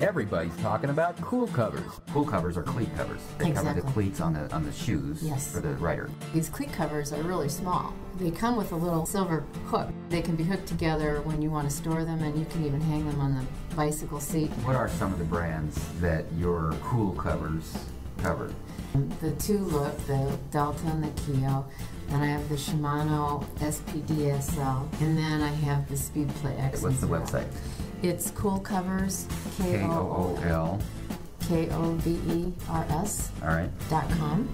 Everybody's talking about Kool Kovers. Kool Covers are cleat covers. They cover the cleats on the shoes Yes. for the rider. These cleat covers are really small. They come with a little silver hook. They can be hooked together when you want to store them, and you can even hang them on the bicycle seat. What are some of the brands that your Kool Covers cover? The two look, the Delta and the Keo. Then I have the Shimano spd-sl, and then I have the Speedplay X. What's the website? It's Kool Kovers, Kool Kovers. All right. .com.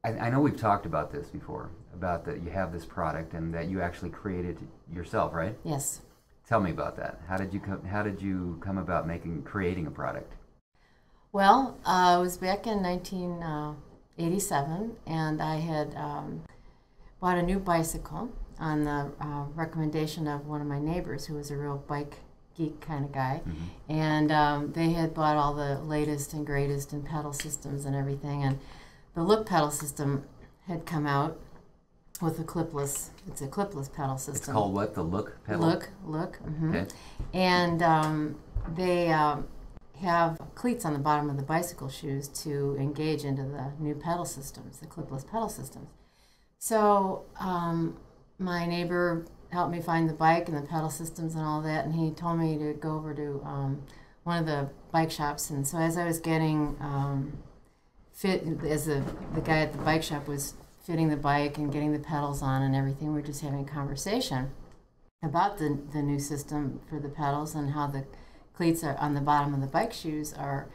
I know we've talked about this before, about that you have this product and that you actually created yourself, right? Yes. Tell me about that. How did you come about creating a product? Well, it was back in 1987, and I had bought a new bicycle on the recommendation of one of my neighbors who was a real bike geek kind of guy. Mm-hmm. And they had bought all the latest and greatest in pedal systems and everything, and the Look pedal system had come out with a clipless, it's a clipless pedal system. It's called what, the Look pedal? Look. Mm-hmm. Okay. And they have cleats on the bottom of the bicycle shoes to engage into the new pedal systems, the clipless pedal systems. So my neighbor helped me find the bike and the pedal systems and all that, and he told me to go over to one of the bike shops. And so as I was getting fit, as the guy at the bike shop was fitting the bike and getting the pedals on and everything, we were just having a conversation about the new system for the pedals and how the cleats are on the bottom of the bike shoes are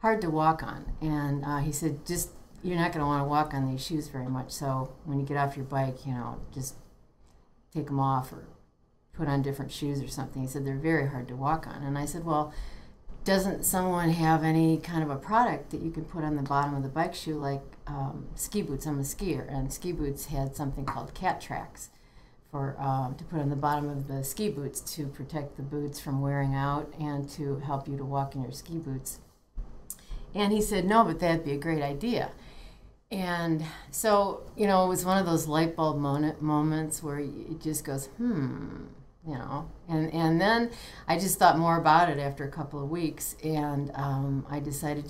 hard to walk on. And he said, just, you're not going to want to walk on these shoes very much, so when you get off your bike, just take them off or put on different shoes or something. He said they're very hard to walk on. And I said, well, doesn't someone have any kind of a product that you can put on the bottom of the bike shoe, like ski boots? I'm a skier, and ski boots had something called cat tracks for to put on the bottom of the ski boots to protect the boots from wearing out and to help you to walk in your ski boots. And he said, no, but that'd be a great idea. And so, it was one of those light bulb moments where it just goes, and then I just thought more about it after a couple of weeks, and I decided,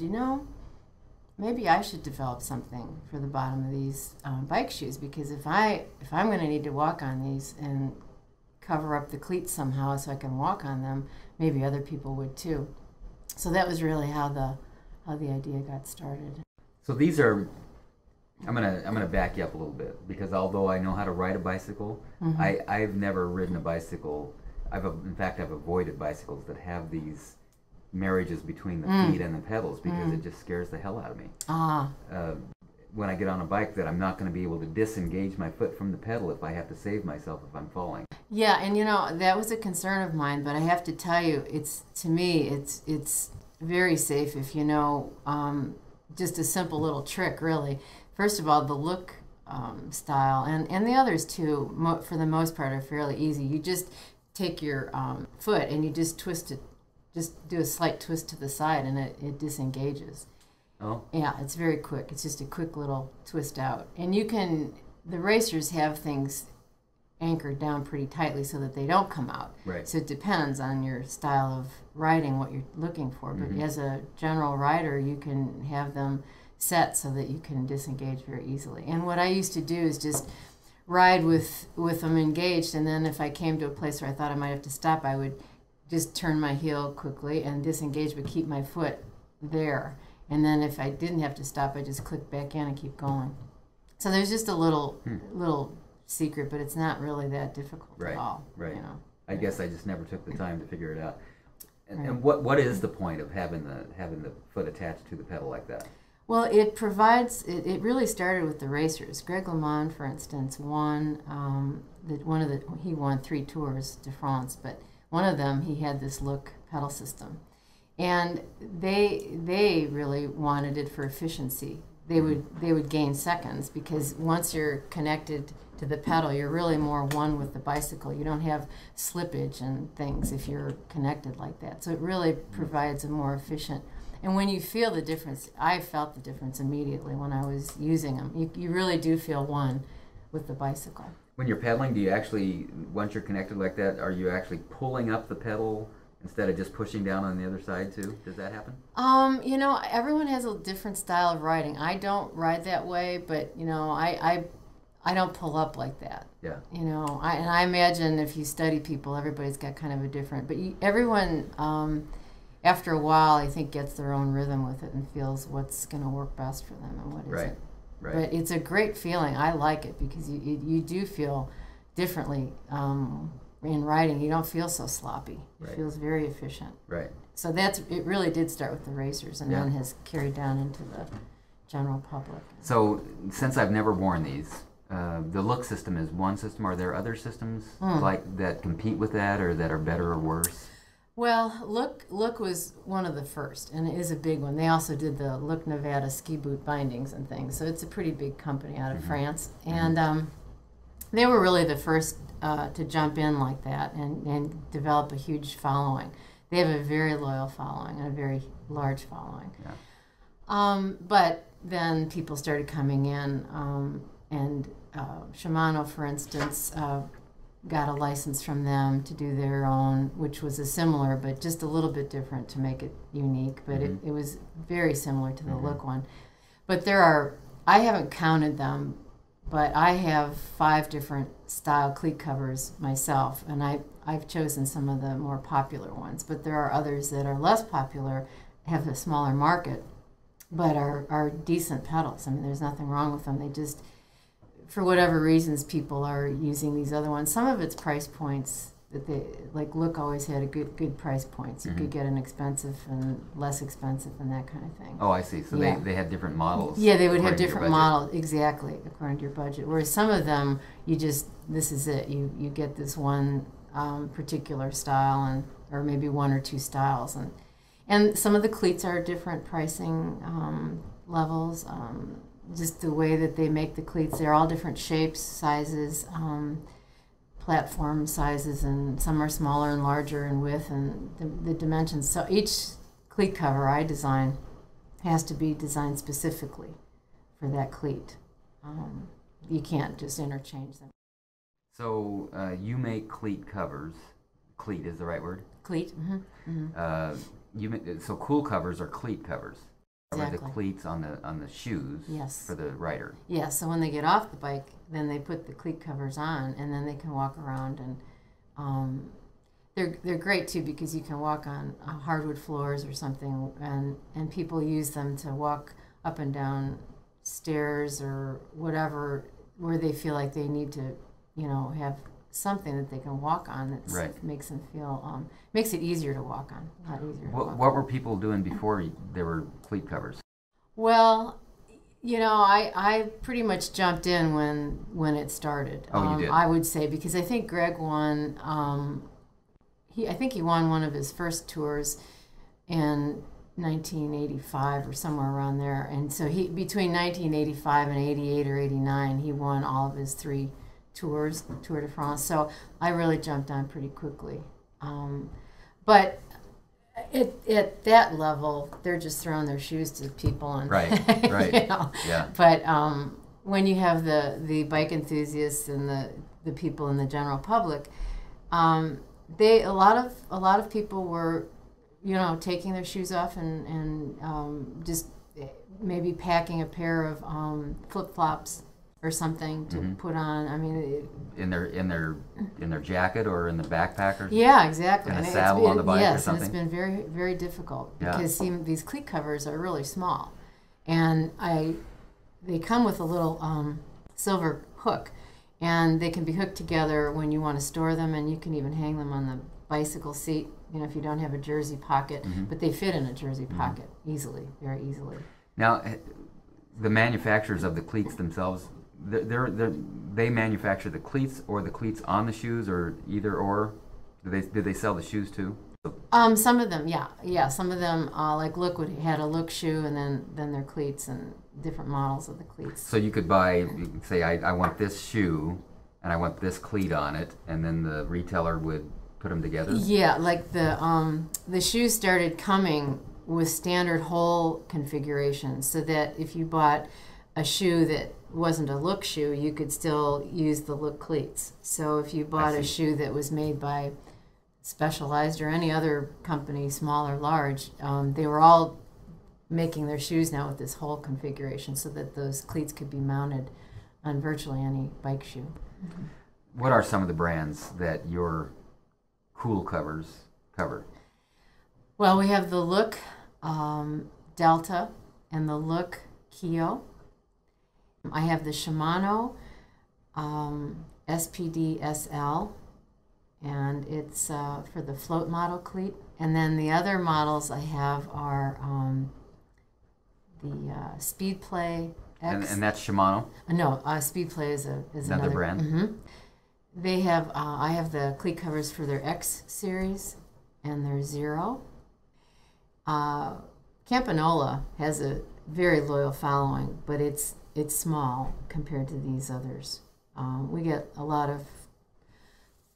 maybe I should develop something for the bottom of these bike shoes, because if I'm going to need to walk on these and cover up the cleats somehow so I can walk on them, maybe other people would too. So that was really how the idea got started. So these are, I'm gonna back you up a little bit, because although I know how to ride a bicycle, mm-hmm. I've never ridden a bicycle. In fact, I've avoided bicycles that have these marriages between the feet and the pedals, because it just scares the hell out of me. When I get on a bike, that I'm not going to be able to disengage my foot from the pedal if I have to save myself if I'm falling. Yeah, and that was a concern of mine, but I have to tell you, to me it's very safe if you know just a simple little trick, really. First of all, the Look style, and the others too, for the most part, are fairly easy. You just take your foot and you just twist it. Just do a slight twist to the side and it disengages. Oh. Yeah, it's very quick. It's just a quick little twist out. And the racers have things anchored down pretty tightly so that they don't come out. Right. So it depends on your style of riding, what you're looking for. But as a general rider, you can have them set so that you can disengage very easily. And what I used to do is just ride with them engaged, and then if I came to a place where I thought I might have to stop, I would just turn my heel quickly and disengage, but keep my foot there. And then if I didn't have to stop, I just click back in and keep going. So there's just a little secret, but it's not really that difficult at all. Right. I guess I just never took the time to figure it out. And what is the point of having the foot attached to the pedal like that? Well, it provides. It really started with the racers. Greg LeMond, for instance, won he won 3 Tours de France, but one of them, he had this Look pedal system, and they really wanted it for efficiency. They would gain seconds, because once you're connected to the pedal, you're really more one with the bicycle. You don't have slippage and things if you're connected like that. So it really provides a more efficient. And when you feel the difference, I felt the difference immediately when I was using them. You really do feel one with the bicycle. When you're pedaling, do you actually, once you're connected like that, are you actually pulling up the pedal instead of just pushing down on the other side too? Does that happen? You know, everyone has a different style of riding. I don't ride that way, but you know, I don't pull up like that. Yeah. You know, and I imagine if you study people, everybody's got kind of a different. But everyone, after a while, I think gets their own rhythm with it and feels what's going to work best for them and what isn't. Right. Right. But it's a great feeling. I like it because you do feel differently in riding. You don't feel so sloppy. It Right. feels very efficient. Right. So it really did start with the racers and Yeah. then has carried down into the general public. So, since I've never worn these, the look system is one system. Are there other systems like that compete with that, or that are better or worse? Well, Look was one of the first, and it is a big one. They also did the Look Nevada ski boot bindings and things, so it's a pretty big company out of France. And they were really the first to jump in like that and develop a huge following. They have a very loyal following and a very large following. Yeah. But then people started coming in, and Shimano, for instance, got a license from them to do their own, which was a similar but just a little bit different to make it unique. But it was very similar to the Look one. But I haven't counted them, but I have 5 different style cleat covers myself, and I've chosen some of the more popular ones. But there are others that are less popular, have a smaller market, but are decent pedals. I mean, there's nothing wrong with them. They just, for whatever reasons, people are using these other ones. Some of it's price points that they like. Look always had a good price points. You could get an expensive and less expensive and that kind of thing. Oh, I see. So Yeah. they had different models. Yeah, they would have according to your different budget. models, exactly, according to your budget. Whereas some of them, this is it. You get this one particular style, or maybe 1 or 2 styles, and some of the cleats are different pricing levels. Just the way that they make the cleats, they're all different shapes, sizes, platform sizes, and some are smaller and larger in width and the dimensions. So each cleat cover I design has to be designed specifically for that cleat. You can't just interchange them. So you make cleat covers. Cleat is the right word? Cleat? So Kool Kovers are cleat covers. Cover the Exactly. cleats on the shoes Yes. for the rider. Yeah, so when they get off the bike, then they put the cleat covers on, and then they can walk around, and they're great too because you can walk on hardwood floors or something, and people use them to walk up and down stairs or whatever where they feel like they need to, have something that they can walk on that Right. makes them feel makes it easier to walk on, a lot easier to walk What on. were people doing before there were cleat covers? Well, I pretty much jumped in when it started. Oh, you did? I would say, because I think Greg won. I think he won one of his first tours in 1985 or somewhere around there, and so between 1985 and 88 or 89, he won all of his 3 tours, Tour de France. So I really jumped on pretty quickly. But at that level, they're just throwing their shoes to people, and Right, right. Yeah. But when you have the bike enthusiasts and the people in the general public, a lot of people were, taking their shoes off and just maybe packing a pair of flip flops or something to put on. I mean, In their jacket or in the backpack or yeah, exactly. in a And saddle on the bike or yes, something? and it's been very, very difficult Yeah. because these cleat covers are really small, and they come with a little silver hook, and they can be hooked together when you want to store them, and you can even hang them on the bicycle seat, if you don't have a jersey pocket, but they fit in a jersey pocket easily, very easily. Now, the manufacturers of the cleats themselves, they manufacture the cleats or the cleats on the shoes, or either or? Do they sell the shoes too? Some of them, yeah. Some of them, like Look had a Look shoe, and then their cleats and different models of the cleats. So you could say, I want this shoe, and I want this cleat on it, and then the retailer would put them together? Yeah, like the shoes started coming with standard hole configurations, so that if you bought a shoe that wasn't a look shoe, you could still use the look cleats. So if you bought a shoe that was made by Specialized or any other company, small or large, they were all making their shoes now with this whole configuration so that those cleats could be mounted on virtually any bike shoe. What are some of the brands that your Kool Kovers cover? Well, we have the Look Delta and the Look Keo. I have the Shimano spd-sl, and it's for the float model cleat. And then the other models I have are the Speed Play X. And that's Shimano? No, Speed Play is another brand. Mm-hmm. They have I have the cleat covers for their X series and their Zero. Campanola has a very loyal following, but it's small compared to these others. We get a lot of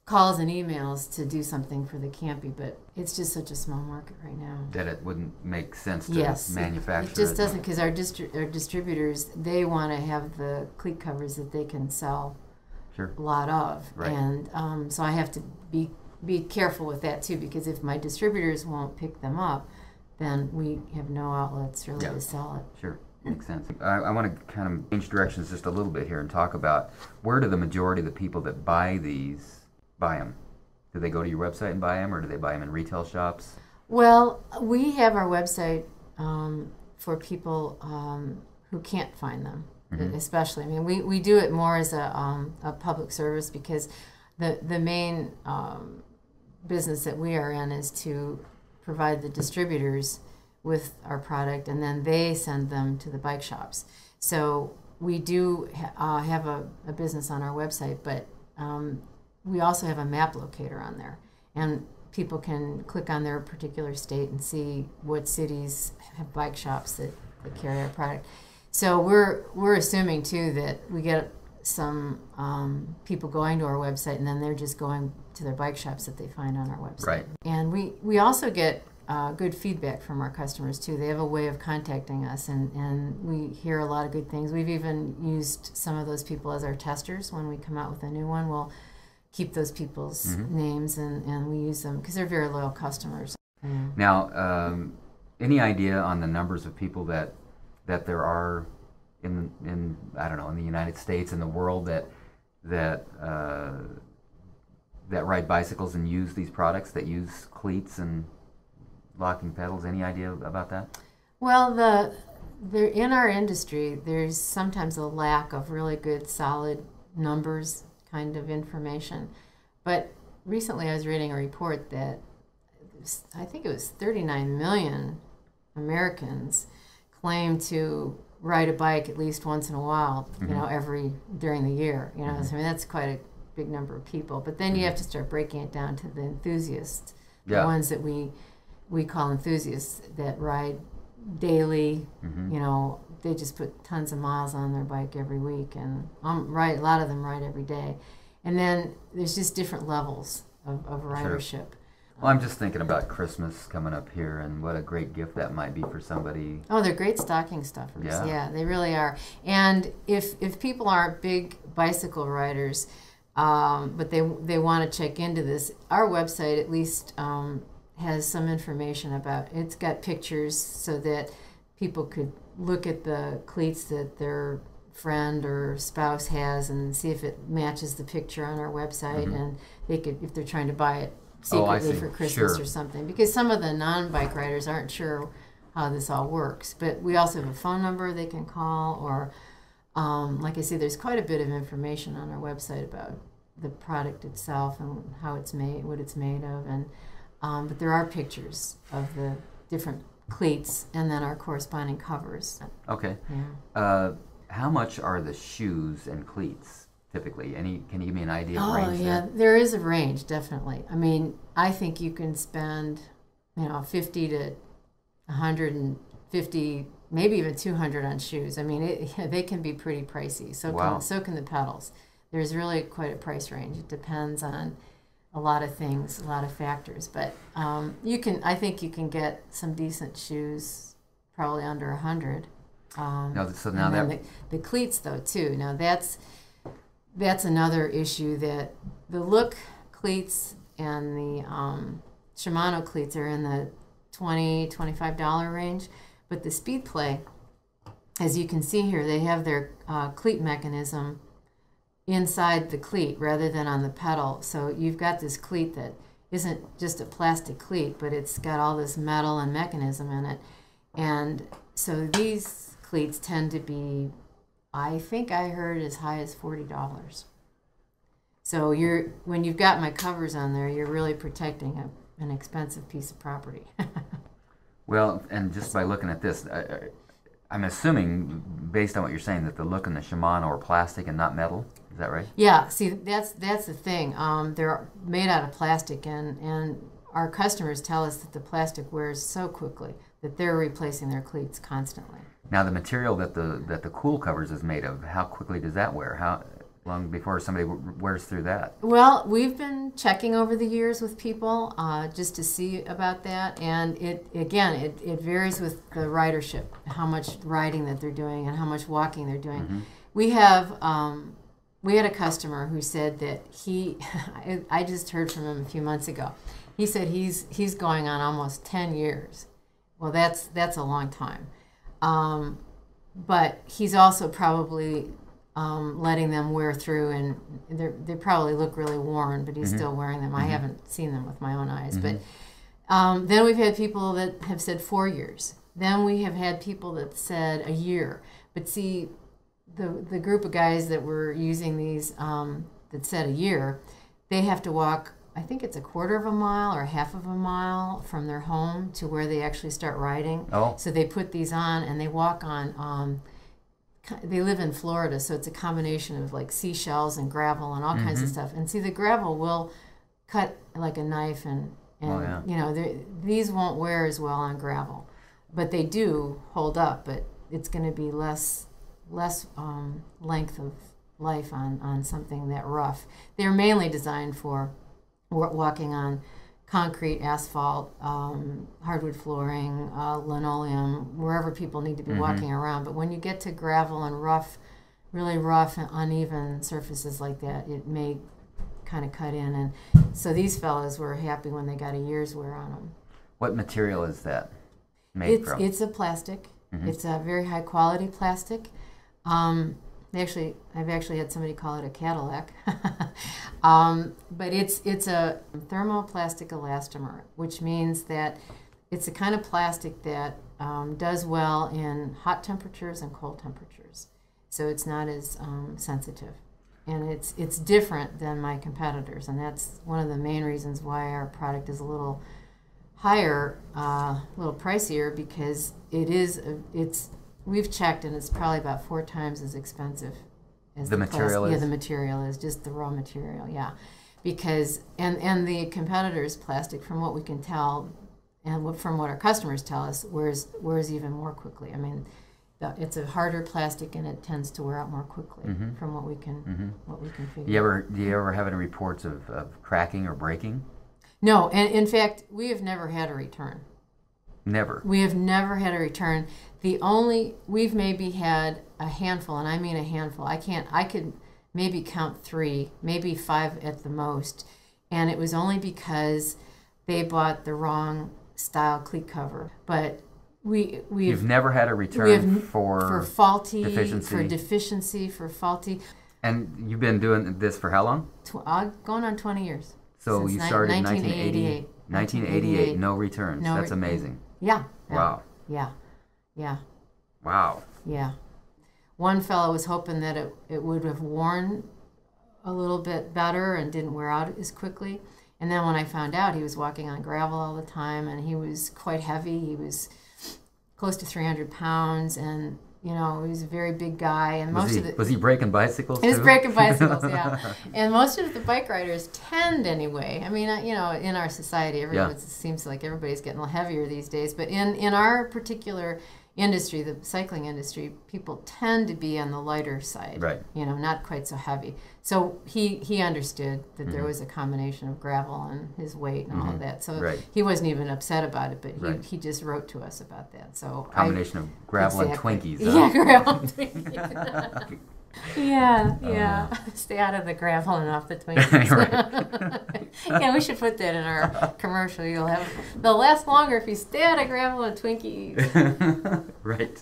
calls and emails to do something for the Campy, but it's just such a small market right now. That it wouldn't make sense to manufacture it just doesn't, because our distributors, they want to have the cleat covers that they can sell a lot of. Right. And so I have to be careful with that too, because if my distributors won't pick them up, then we have no outlets really to sell it. Sure. Makes sense. I want to kind of change directions just a little bit here and talk about where do the majority of the people that buy these buy them? Do they go to your website and buy them, or do they buy them in retail shops? Well, we have our website for people who can't find them, especially. I mean, we do it more as a public service, because the main business that we are in is to provide the distributors with our product, and then they send them to the bike shops. So we do have a business on our website, but we also have a map locator on there, and people can click on their particular state and see what cities have bike shops that carry our product. So we're assuming too that we get some people going to our website, and then they're just going to their bike shops that they find on our website. Right. And we also get good feedback from our customers too. They have a way of contacting us, and we hear a lot of good things. We've even used some of those people as our testers. When we come out with a new one, we'll keep those people's names, and we use them because they're very loyal customers. Yeah. Now, any idea on the numbers of people that there are in I don't know, in the United States, in the world, that ride bicycles and use these products, that use cleats and locking pedals? Any idea about that? Well, in our industry, there's sometimes a lack of really good, solid numbers kind of information. But recently I was reading a report that I think it was 39 million Americans claim to ride a bike at least once in a while, you know, during the year. You know, so, I mean, that's quite a big number of people. But then you have to start breaking it down to the enthusiasts, the ones that we call enthusiasts, that ride daily. You know, they just put tons of miles on their bike every week, and a lot of them ride every day. And then there's just different levels of ridership. Sure. Well, I'm just thinking about Christmas coming up here, and what a great gift that might be for somebody. Oh, they're great stocking stuffers. Yeah, they really are. And if people aren't big bicycle riders, but they want to check into this, our website at least has some information about it. It's got pictures so that people could look at the cleats that their friend or spouse has and see if it matches the picture on our website, and they could, if they're trying to buy it secretly for Christmas or something, because some of the non-bike riders aren't sure how this all works. But we also have a phone number they can call, or like I say, there's quite a bit of information on our website about the product itself and how it's made, what it's made of, and but there are pictures of the different cleats and then our corresponding covers. Okay. Yeah. How much are the shoes and cleats typically? Can you give me an idea of range? Oh, yeah, there is a range, definitely. I mean, I think you can spend, you know, 50 to 150, maybe even 200 on shoes. I mean, they can be pretty pricey. So can the pedals. There's really quite a price range. It depends on a lot of things, a lot of factors. But I think you can get some decent shoes, probably under 100. So and now then that the cleats though too. Now that's another issue, that the look cleats and the Shimano cleats are in the $20-$25 range, but the speed play, as you can see here, they have their cleat mechanism inside the cleat rather than on the pedal. So you've got this cleat that isn't just a plastic cleat, but it's got all this metal and mechanism in it. And so these cleats tend to be, I think I heard, as high as $40. So when you've got my covers on there, you're really protecting an expensive piece of property. well, and just by looking at this, I'm assuming, based on what you're saying, that the look and the Shimano are plastic and not metal. Is that right? Yeah. See, that's the thing. They're made out of plastic, and our customers tell us that the plastic wears so quickly that they're replacing their cleats constantly. Now, the material that the Kool Kovers is made of, how quickly does that wear? How long before somebody wears through that? Well, we've been checking over the years with people just to see about that, and it varies with the ridership, how much riding that they're doing and how much walking they're doing. Mm-hmm. We had a customer who said that I just heard from him a few months ago. He said he's going on almost 10 years. Well, that's a long time. But he's also probably letting them wear through, and they probably look really worn, but he's Mm-hmm. still wearing them. Mm-hmm. I haven't seen them with my own eyes. Mm-hmm. But then we've had people that have said 4 years. Then we have had people that said a year. But see, the group of guys that were using these that said a year, they have to walk, I think it's a quarter of a mile or half of a mile from their home to where they actually start riding. Oh. So they put these on and they walk on, they live in Florida, so it's a combination of like seashells and gravel and all kinds of stuff. And see, the gravel will cut like a knife, and Oh, yeah. you know, these won't wear as well on gravel, but they do hold up, but it's going to be less length of life on something that rough. They're mainly designed for walking on concrete, asphalt, hardwood flooring, linoleum, wherever people need to be walking around. But when you get to gravel and really rough and uneven surfaces like that, it may kind of cut in. And so these fellows were happy when they got a year's wear on them. What material is that made from? It's a plastic. It's a very high quality plastic. I've actually had somebody call it a Cadillac. But it's a thermoplastic elastomer, which means that it's a kind of plastic that does well in hot temperatures and cold temperatures. So it's not as sensitive. And it's different than my competitors, and that's one of the main reasons why our product is a little higher, a little pricier, because we've checked, and it's probably about 4 times as expensive as the material is? Yeah, the material is just the raw material, yeah. Because, and the competitor's plastic, from what we can tell, and from what our customers tell us, wears even more quickly. I mean, it's a harder plastic, and it tends to wear out more quickly, from what we can figure. Do you ever have any reports of cracking or breaking? No, and in fact, we have never had a return. Never. We have never had a return. We've maybe had a handful, and I mean a handful. I could maybe count 3, maybe 5 at the most, and it was only because they bought the wrong style cleat cover. But you've never had a return for faulty deficiency, for faulty. And you've been doing this for how long? Going on 20 years. So you started in 1988. 1988, no returns. No That's amazing. Yeah. Wow. Yeah. Wow. Yeah. One fellow was hoping that it would have worn a little bit better and didn't wear out as quickly. And then when I found out, he was walking on gravel all the time, and he was quite heavy. He was close to 300 pounds, and he was a very big guy. And was he breaking bicycles too? He was breaking bicycles, yeah. And most of the bike riders tend, anyway. I mean, in our society, seems like everybody's getting a little heavier these days. But in our particular industry, the cycling industry, people tend to be on the lighter side, Right. you know, not quite so heavy. So he understood that there was a combination of gravel and his weight and all of that. So Right. he wasn't even upset about it, but Right. he just wrote to us about that. So Combination of gravel exactly. and Twinkies. Yeah, Huh? gravel and Twinkies. Yeah. Stay out of the gravel and off the Twinkies. Yeah, we should put that in our commercial. They'll last longer if you stay out of gravel and Twinkies. Right.